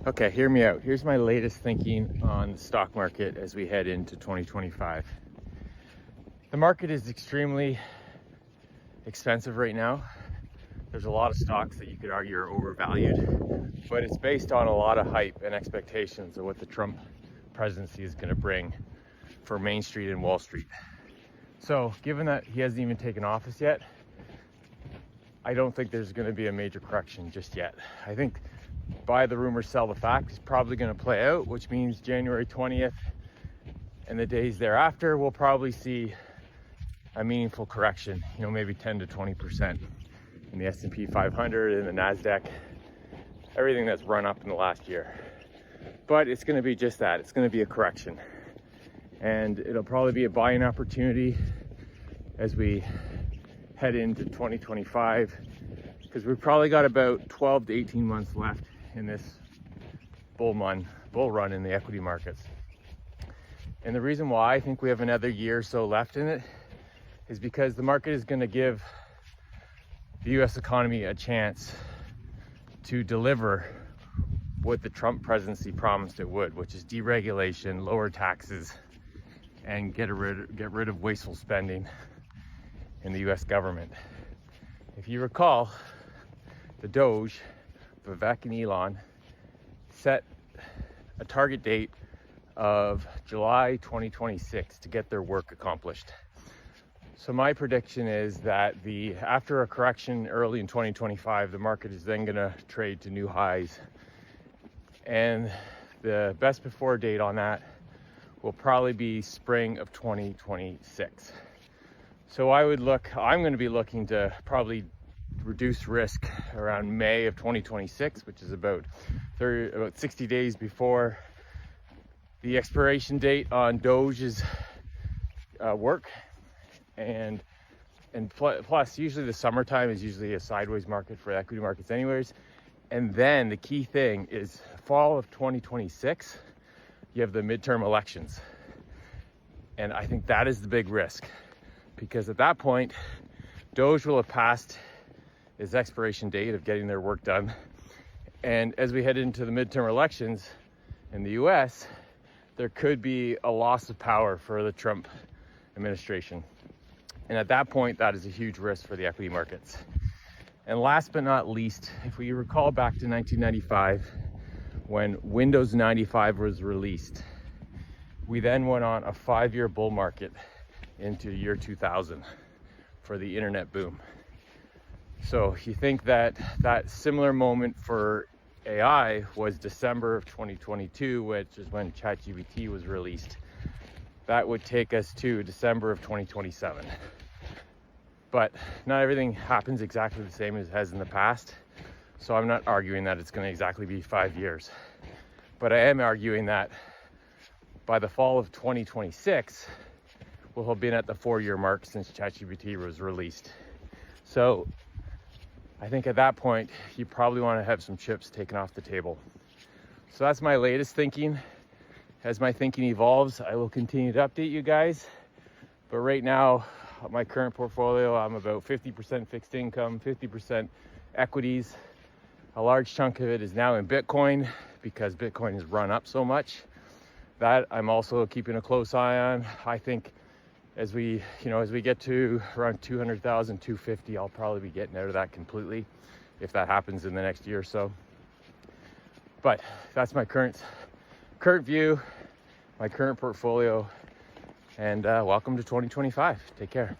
Okay, hear me out. Here's my latest thinking on the stock market as we head into 2025. The market is extremely expensive right now. There's a lot of stocks that you could argue are overvalued, but it's based on a lot of hype and expectations of what the Trump presidency is going to bring for Main Street and Wall Street. So, given that he hasn't even taken office yet, I don't think there's going to be a major correction just yet. I think buy the rumor, sell the fact is probably going to play out, which means January 20th and the days thereafter, we'll probably see a meaningful correction, maybe 10 to 20% in the S&P 500 and the NASDAQ, everything that's run up in the last year. But it's going to be just that. It's going to be a correction. And it'll probably be a buying opportunity as we head into 2025, because we've probably got about 12 to 18 months left in this bull run in the equity markets. And the reason why I think we have another year or so left in it is because the market is going to give the US economy a chance to deliver what the Trump presidency promised it would, which is deregulation, lower taxes, and get rid of wasteful spending in the US government. If you recall, the Doge, Vivek and Elon, set a target date of July 2026 to get their work accomplished. So my prediction is that after a correction early in 2025, the market is then going to trade to new highs. And the best before date on that will probably be spring of 2026. So I'm going to be looking to probably reduce risk around May of 2026, which is about 60 days before the expiration date on Doge's work. And plus, usually the summertime is usually a sideways market for equity markets anyways. And then the key thing is fall of 2026, you have the midterm elections. And I think that is the big risk, because at that point, Doge will have passed its expiration date of getting their work done. And as we head into the midterm elections in the US, there could be a loss of power for the Trump administration. And at that point, that is a huge risk for the equity markets. And last but not least, if we recall back to 1995, when Windows 95 was released, we then went on a 5-year bull market into the year 2000 for the internet boom. So you think that similar moment for AI was December of 2022, which is when ChatGPT was released. That would take us to December of 2027. But not everything happens exactly the same as it has in the past. So I'm not arguing that it's going to exactly be 5 years. But I am arguing that by the fall of 2026, we'll have been at the 4-year mark since ChatGPT was released. So I think at that point, you probably want to have some chips taken off the table. So that's my latest thinking. As my thinking evolves, I will continue to update you guys. But right now, my current portfolio, I'm about 50% fixed income, 50% equities. A large chunk of it is now in Bitcoin because Bitcoin has run up so much. That I'm also keeping a close eye on. I think as we get to around 200,000, 250, I'll probably be getting out of that completely if that happens in the next year or so. But that's my current view, my current portfolio, and welcome to 2025. Take care.